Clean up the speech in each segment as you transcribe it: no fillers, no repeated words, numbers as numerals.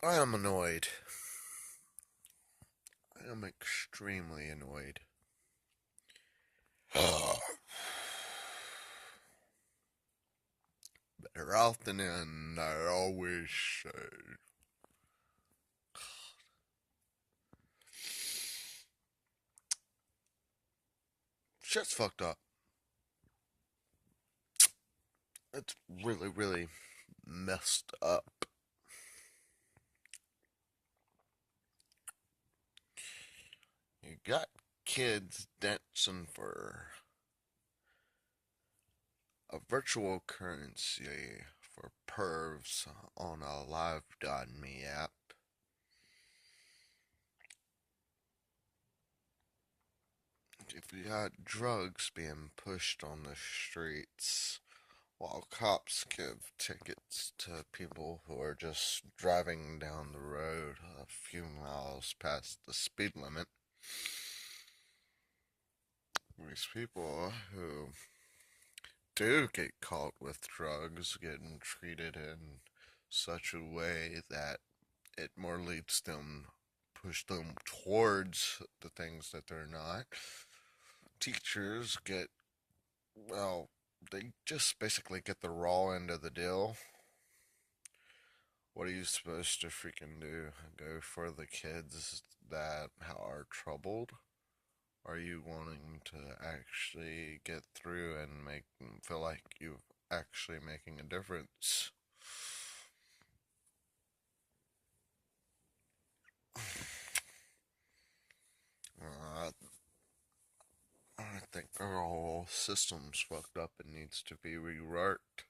I am annoyed. I am extremely annoyed. Better out than in, I always say. Shit's fucked up. It's really, really messed up. You got kids dancing for a virtual currency for pervs on a Live.me app. If you got drugs being pushed on the streets while cops give tickets to people who are just driving down the road a few miles past the speed limit, these people who do get caught with drugs getting treated in such a way that it more leads them, push them towards the things that they're not. Teachers get, well, they just basically get the raw end of the deal. What are you supposed to freaking do? Go for the kids that are troubled? Are you wanting to actually get through and make them feel like you're actually making a difference? Uh, I think our whole system's fucked up and needs to be reworked.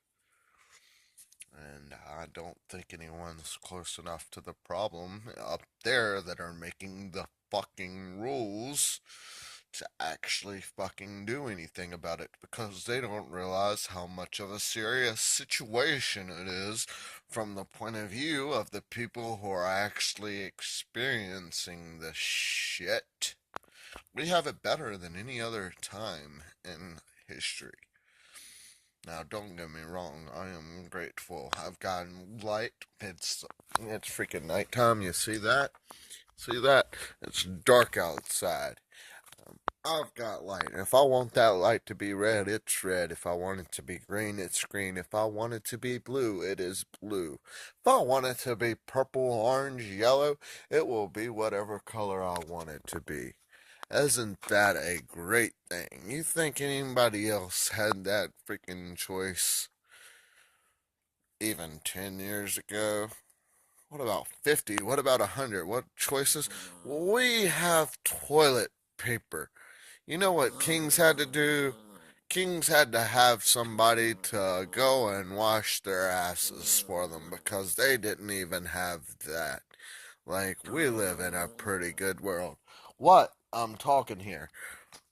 And I don't think anyone's close enough to the problem up there that are making the fucking rules to actually fucking do anything about it because they don't realize how much of a serious situation it is from the point of view of the people who are actually experiencing the shit. We have it better than any other time in history. Now, don't get me wrong, I am grateful. I've gotten light. It's freaking nighttime. You see that? See that? It's dark outside. I've got light. If I want that light to be red, it's red. If I want it to be green, it's green. If I want it to be blue, it is blue. If I want it to be purple, orange, yellow, it will be whatever color I want it to be. Isn't that a great thing? You think anybody else had that freaking choice even 10 years ago? What about 50? What about 100? What choices? We have toilet paper. You know what kings had to do? Kings had to have somebody to go and wash their asses for them because they didn't even have that. Like, we live in a pretty good world. What? I'm talking here.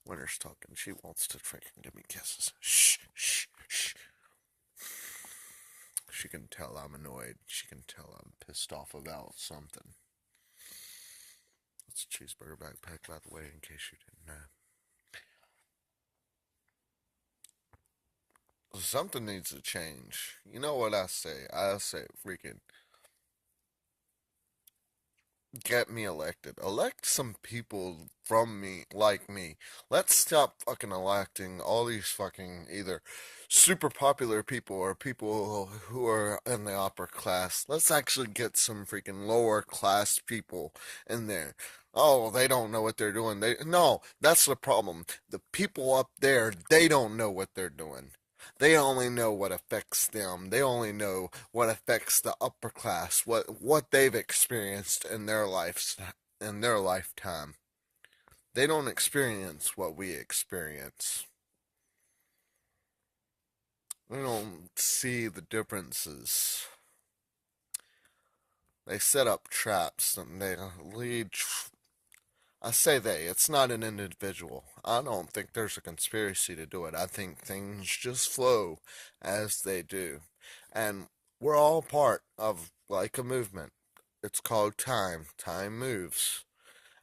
Winter's talking. She wants to freaking give me kisses. Shh, shh, shh. She can tell I'm annoyed. She can tell I'm pissed off about something. It's a cheeseburger backpack, by the way, in case you didn't know. Something needs to change. You know what I say? I say freaking get me elected. Elect some people from me, like me. Let's stop fucking electing all these fucking either super popular people or people who are in the upper class. Let's actually get some freaking lower class people in there. Oh, they don't know what they're doing. No, that's the problem. The people up there, they don't know what they're doing. They only know what affects them. They only know what affects the upper class, what they've experienced in their lives in their lifetime. They don't experience what we experience. They don't see the differences. They set up traps and they lead. I say they, it's not an individual. I don't think there's a conspiracy to do it. I think things just flow as they do. And we're all part of like a movement. It's called time. Time moves.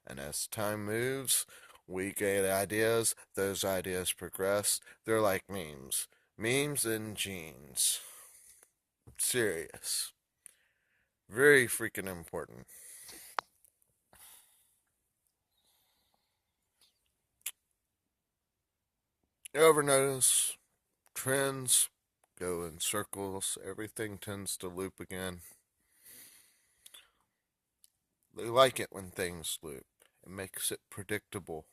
And as time moves, we get ideas. Those ideas progress. They're like memes. Memes and genes. Serious. Very freaking important. You ever notice trends go in circles? Everything tends to loop again. They like it when things loop. It makes it predictable.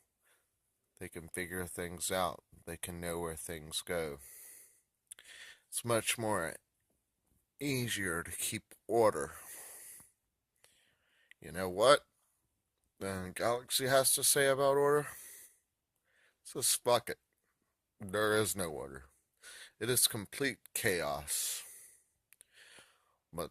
They can figure things out. They can know where things go. It's much more easier to keep order. You know what the galaxy has to say about order? It says fuck it. There is no order. It is complete chaos. But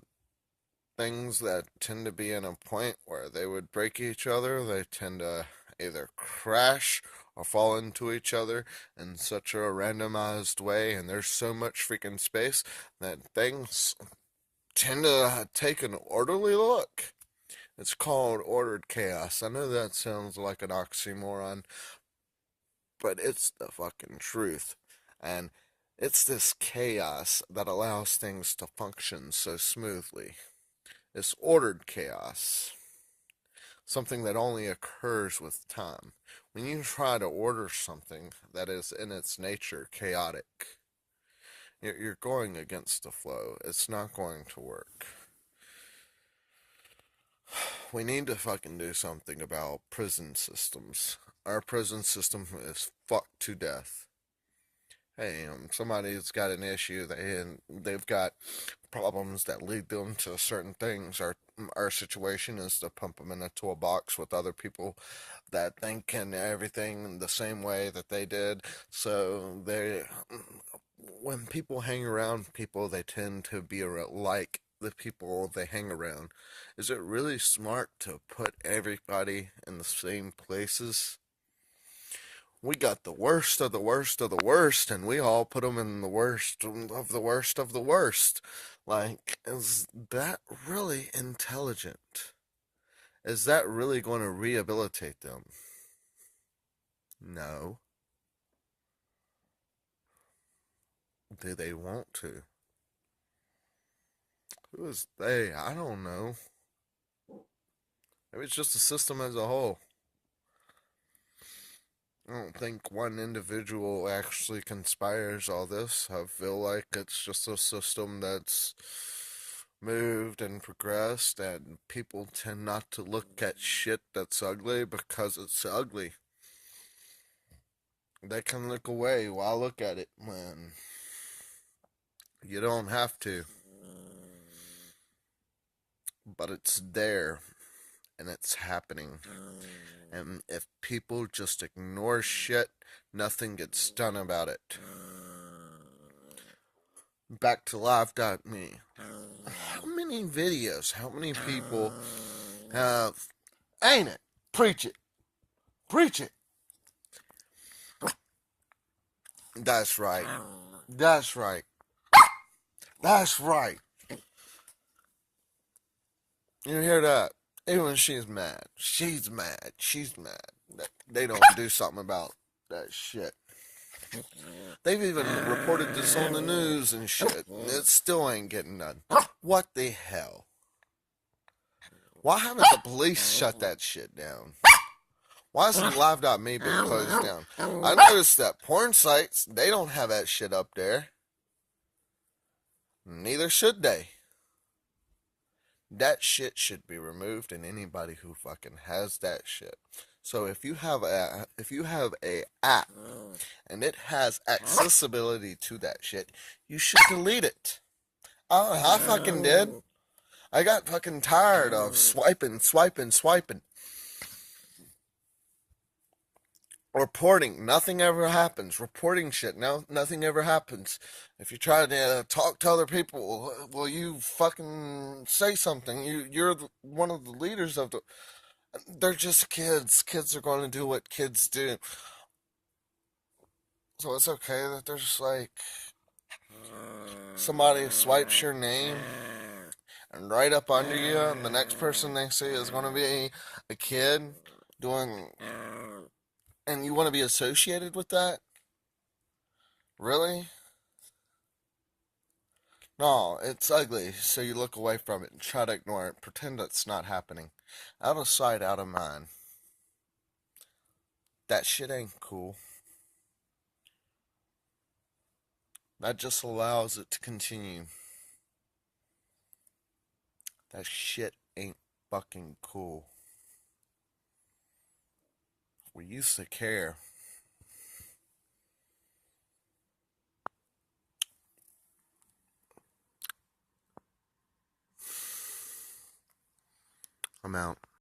things that tend to be in a point where they would break each other, they tend to either crash or fall into each other in such a randomized way, and there's so much freaking space that things tend to take an orderly look. It's called ordered chaos. I know that sounds like an oxymoron, but it's the fucking truth. And it's this chaos that allows things to function so smoothly. This ordered chaos. Something that only occurs with time. When you try to order something that is in its nature chaotic, you're going against the flow. It's not going to work. We need to fucking do something about prison systems. Our prison system is fucked to death. Hey, somebody's got an issue, they've got problems that lead them to certain things. Our situation is to pump them into a box with other people that think and everything the same way that they did. So when people hang around people, they tend to be like the people they hang around. Is it really smart to put everybody in the same places? We got the worst of the worst of the worst, and we all put them in the worst of the worst of the worst. Like, is that really intelligent? Is that really going to rehabilitate them? No. Do they want to? Who is they? I don't know. Maybe it's just the system as a whole. I don't think one individual actually conspires all this. I feel like it's just a system that's moved and progressed, and people tend not to look at shit that's ugly because it's ugly. They can look away while I look at it, man. You don't have to, but it's there and it's happening. And if people just ignore shit, nothing gets done about it. Back to live.me. How many videos, how many people have. Ain't it? Preach it. Preach it. That's right. That's right. That's right. You hear that? Even when she's mad. She's mad. She's mad. They don't do something about that shit. They've even reported this on the news and shit. It still ain't getting done. What the hell? Why haven't the police shut that shit down? Why isn't live.me been closed down? I noticed that porn sites, they don't have that shit up there. Neither should they. That shit should be removed, and anybody who fucking has that shit. So if you have a app and it has accessibility to that shit, you should delete it. Oh, I fucking did. I got fucking tired of swiping. Reporting, nothing ever happens. Reporting shit, no, nothing ever happens. If you try to talk to other people, well, you fucking say something. You're one of the leaders of the. They're just kids. Kids are going to do what kids do. So it's okay that there's like somebody swipes your name and right up under you, and the next person they see is going to be a kid doing, and you want to be associated with that? Really? No, it's ugly, so you look away from it and try to ignore it, pretend it's not happening. Out of sight, out of mind. That shit ain't cool. That just allows it to continue. That shit ain't fucking cool. We used to care. I'm out.